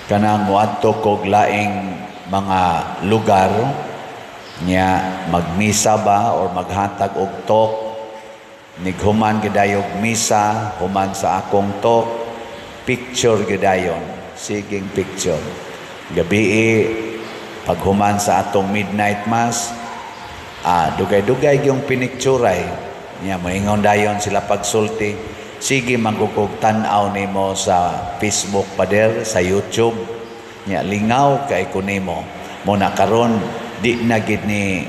kanang muadto kog laing mga lugar nya magmisa ba or maghatag og talk, nighuman gidayog misa, human sa akong talk, picture gidayon, siging picture. Gabi paghuman sa atong midnight mass, dugay-dugay yung pinicturay nya moingon dayon sila pagsulti, sige manggugog tan-aw nimo sa Facebook pader, sa YouTube nya lingaw kay kunimo mo na karon di na gid ni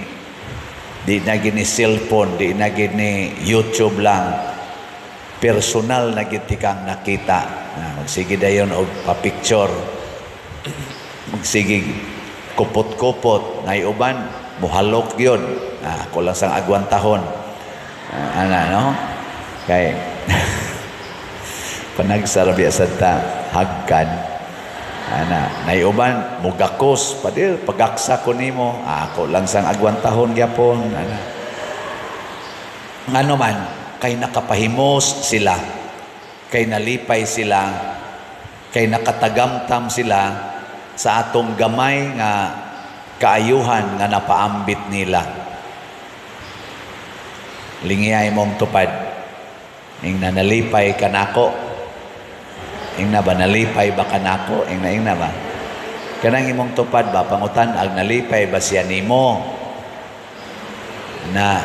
cellphone, di na gid ni YouTube lang, personal na gid kang nakita. Magsige dayon og pa-picture, magsige kupot-kupot, nay uban muhalok gyud. Ako lang sang agwantahon. No? Kay panagsarabya sa ta hagkan. Nay uban mugakos padir pagaksa ko nimo, ako lang sang agwantahon gyapon. Ngano man kay nakapahimos sila, kay nalipay sila, kay nakatagamtam sila sa atong gamay nga kaayuhan nga napaambit nila. Lingiyay mong tupad ing nanalipay kanako. Ing na ba nalipay ba kanako? Ing na ba? Kanang imong tupad ba pangutan ag nalipay ba siya nimo? Na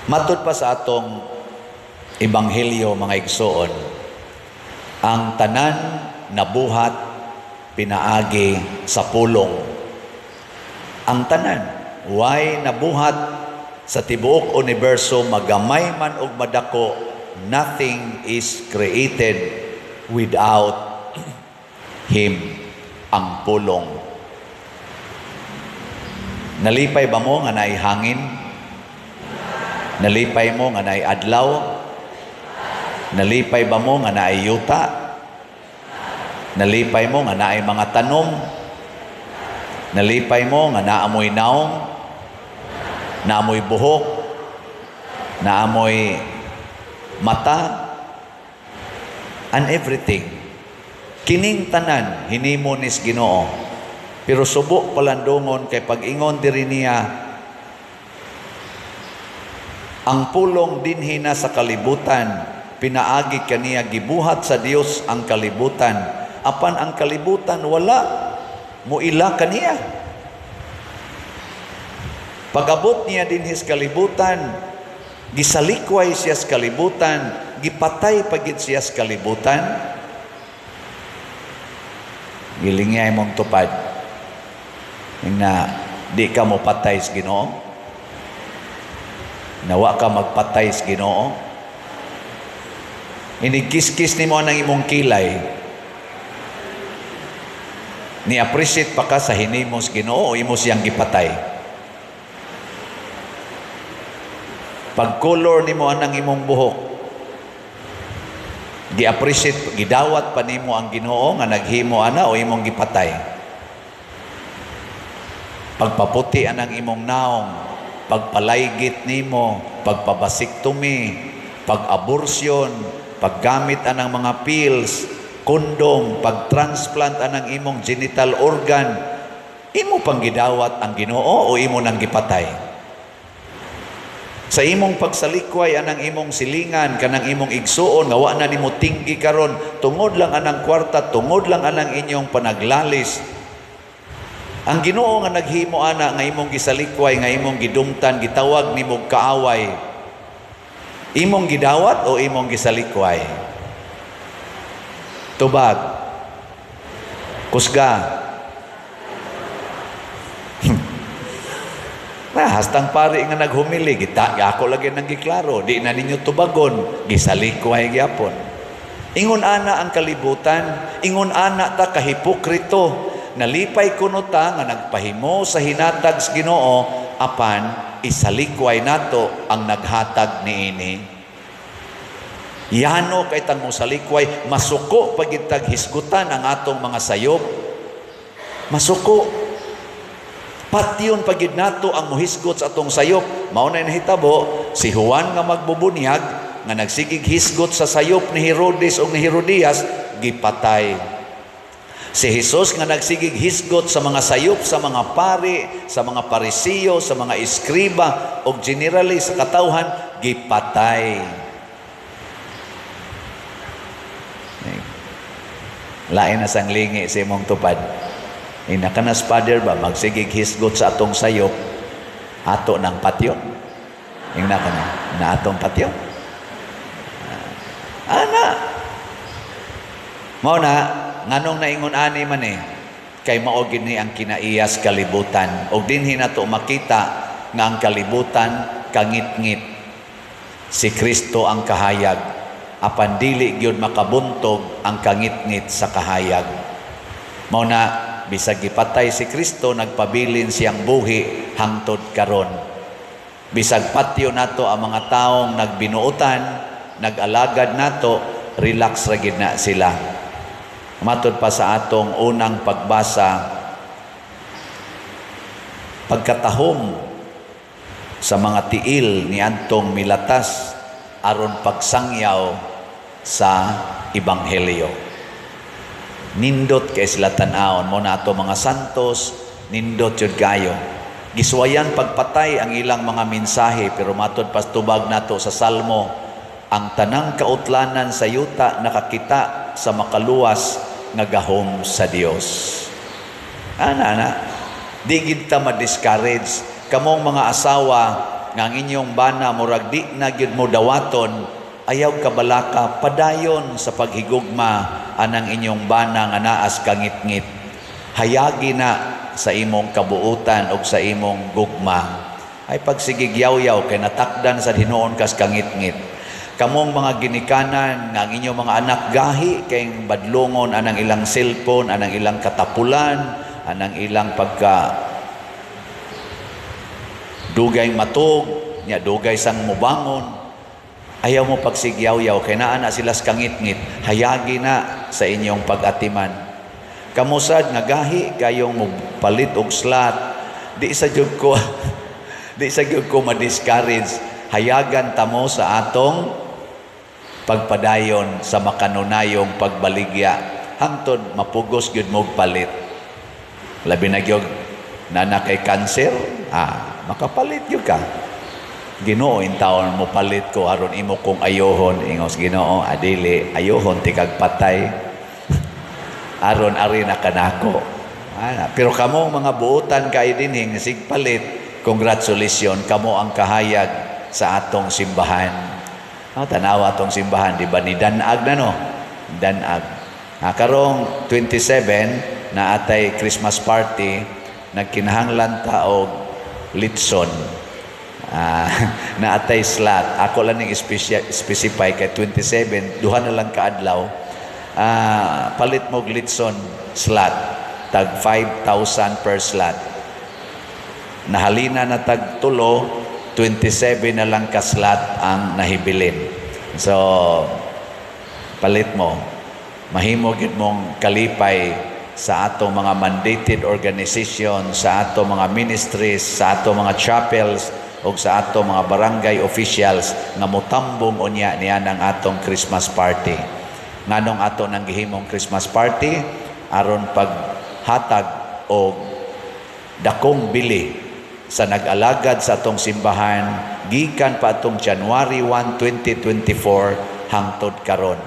matud pa sa atong ebanghelyo mga igsoon, ang tanan nabuhat pinaagi sa pulong. Ang tanan way nabuhat sa tibuok universo, magamay man og madako, nothing is created without Him, ang pulong. Nalipay ba mo nga naay hangin? Nalipay mo nga naay adlaw? Nalipay ba mo nga naay yuta? Nalipay mo nga naay mga tanom? Nalipay mo nga naamoy naong? Naamoy buhok? Naamoy mata, and everything. Kining tanan hinimo nis Ginoo, pero subok palandungon kay pag-ingon diri niya ang pulong dinhi na sa kalibutan, pinaagi kaniya gibuhat sa Dios ang kalibutan, apan ang kalibutan wala muila kaniya. Pag-abot niya dinhi sa kalibutan, gisalikway siya sa kalibutan, gipatay pagit siya sa kalibutan. Gilingay mong tupad na di ka mo patay sa Ginoo, nawa ka magpatay sa Ginoo. Inigkis-kis ni mo ang imong kilay, ni-appreciate pa ka sa hinimo sa Ginoo o imo siyang gipatay? Pag-color nimo anang imong buhok, gi-appreciate, gidawat pa nimo ang Ginoo nga naghimo ana o imong gipatay? Pagpaputi anang imong naong, pagpalaygit nimo, pagpabasiktomi, pag-abortion, paggamit anang mga pills, kondom, pag-transplant anang imong genital organ, imo pang gidawat ang Ginoo o imo nang gipatay? Sa imong pagsalikway anang imong silingan kanang imong igsuon nga wa na nimo tinggi karon, tungod lang anang kwarta, tungod lang anang inyong panaglalis. Ang Ginoo nga naghimo ana nga imong gisalikway, nga imong gidumtan, gitawag nimo kaaway, imong gidawat o imong gisalikway? Tubag, kusga. Hastang pari nga naghumili, ako lagi nang giklaro, di na ninyo tubagon, gisalikway gyapon. Ingon ana ang kalibutan, ingon ana ta kahipokrito, nalipay kuno ta nga nagpahimo sa hinatag sa Ginoo, apan isalikway nato ang naghatag niini. Yano kay tang musalikway, masuko pagitag hisgutan ang atong mga sayop. Masuko. Patyon pagid nato ang muhisgot sa atong sayop. Mao na nahitabo si Juan nga magbubunyag, nga nagsigig hisgot sa sayop ni Herodes o ni Herodias, gipatay. Si Jesus nga nagsigig hisgot sa mga sayop sa mga pari, sa mga parisiyo, sa mga iskriba o generally sa katawhan, gipatay. Lain na sang lingi sa imong tupad. Inakanas Father ba, magsigig hisgot sa atong sayop, ato ng patyo. Ingna ka na atong patyo. Ana. Mao na, nganong naingon ani man kay mao gini ang kinaiyas kalibutan. Og dinhi nato makita nga ang kalibutan kangit-ngit. Si Kristo ang kahayag. Apan dili gyud makabuntog ang kangit-ngit sa kahayag. Mao na, bisag gipatay si Kristo, nagpabilin siyang buhi hangtod karon. Bisag patyo nato ang mga taong nagbinuotan, nag-alagad nato, relax ra gid na sila. Matod pa sa atong unang pagbasa, pagkatahom sa mga tiil ni Antong milatas aron pagsangyaw sa Ebanghelyo. Nindot kay sila tan-awon mo nato mga santos, nindot yun kayo. Giswayan pagpatay ang ilang mga mensahe, pero matod pastubag nato sa Salmo, ang tanang kautlanan sa yuta nakakita sa makaluwas nga gahom sa Dios. Ana, di gid ta ma-discourage. Kamong mga asawa nga ang inyong bana murag di na gyud mo dawaton, ayaw kabalaka padayon sa paghigugma anang inyong bana nga naas kangit-ngit. Hayagi na sa imong kabuutan o sa imong gugma. Ay pagsigigyaw-yaw kay natakdan sa Hinoon kas kangit-ngit. Kamong mga ginikanan nga ang inyong mga anak gahi kay badlongon anang ilang cellphone, anang ilang katapulan, anang ilang pagka dugay matog, nya dugay sang mubangon. Ayaw mo pagsigyaw-yaw kay naa na sila sa kangit-ngit. Hayagi na sa inyong pag-atiman. Kamusad nga gahi kayong mo palit og slat, di sa jud ko ma-discourage. Hayagan tamo sa atong pagpadayon sa makanunayong pagbaligya hangtod mapugos gyud mo palit. Labi na gyud nana kay cancer, makapalit gyud ka. Ginoo in taon mo palit ko aron imo kong ayohon, ingos Ginoo, adili ayohon ti kag patay aron ari na kanako. Pero kamo mga buotan kay dinhi sig palit, congratulations, kamo ang kahayag sa atong simbahan. Tanawa atong simbahan, di ba ni Danag na no? Danag. Karong 27 na atay Christmas party, nagkinahanglan ta og litson. Na atay slot. Ako lang ning specify kay 27, duha na lang kaadlaw. Palit mo litson slot. Tag 5,000 per slot. Nahalina na tag tulo, 27 na lang ka slot ang nahibilin. So, palit mo. Mahimo gid mong kalipay sa atong mga mandated organization, sa atong mga ministries, sa atong mga chapels, o sa atong mga barangay officials nga motambong unya niya ng atong Christmas party. Nganong ato nang gihimong Christmas party aron paghatag og dakong bili sa nag-alagad sa atong simbahan gikan pa atong January 1, 2024 hangtod karon.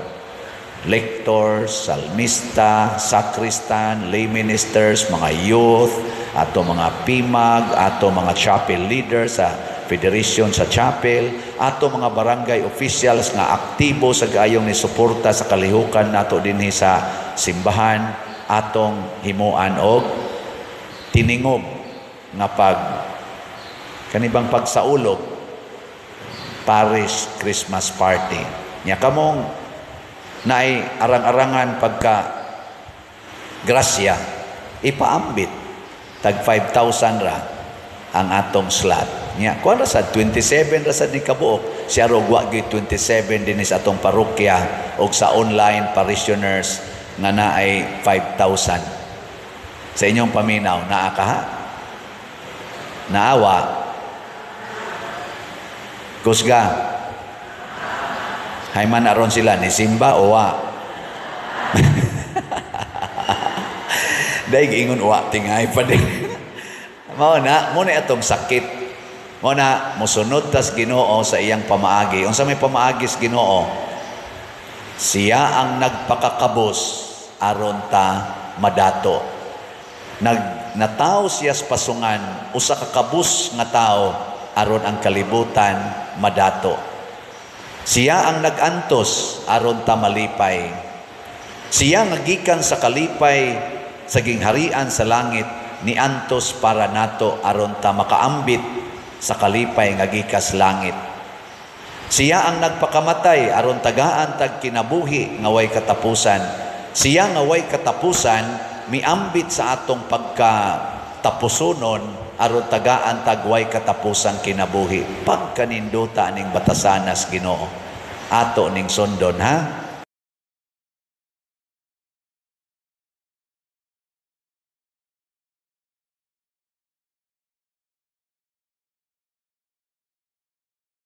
Lectors, salmista, sacristan, lay ministers, mga youth, ato mga PIMAG, ato mga chapel leaders sa federation sa chapel, ato mga barangay officials nga aktibo sa gayong ni suporta sa kalihukan nato dinhi sa simbahan, atong himuan og tiningob nga kanibang pagsaulog parish Christmas party. Nya kamong naay arang-arangan pagka grasya, ipaambit tag 5,000 ra ang atong slot. Nya kuan ra sa 27 ra sa ni kabuok, siya ro wa gyud 27 dinis atong parokya og sa online parishioners nga naay 5,000. Sa inyong paminaw naa ka ha? Naawa? Kusga? Hay man aron sila ni Simba o wa. Daig ingon wa tingay pa din. Mao na atong sakit. Mao na mosunod tas Ginoo sa iyang pamaagi. Unsa may pamaagis Ginoo? Siya ang nagpakakabos aron ta madato. Nataw siya sa pasungan, usa ka kabus nga tao aron ang kalibutan madato. Siya ang nagantos aron ta malipay. Siya nga gikan sa kalipay sa gingharian sa langit ni antos para nato aron ta makaambit sa kalipay nga gikas langit. Siya ang nagpakamatay aron tagaan tag kinabuhi nga way katapusan. Siya nga way katapusan miambit sa atong pagkatapusonon aron tagaan tag way katapusan kinabuhi. Pagkaninduta ning batasanas Ginoo. Ato ning sundon ha.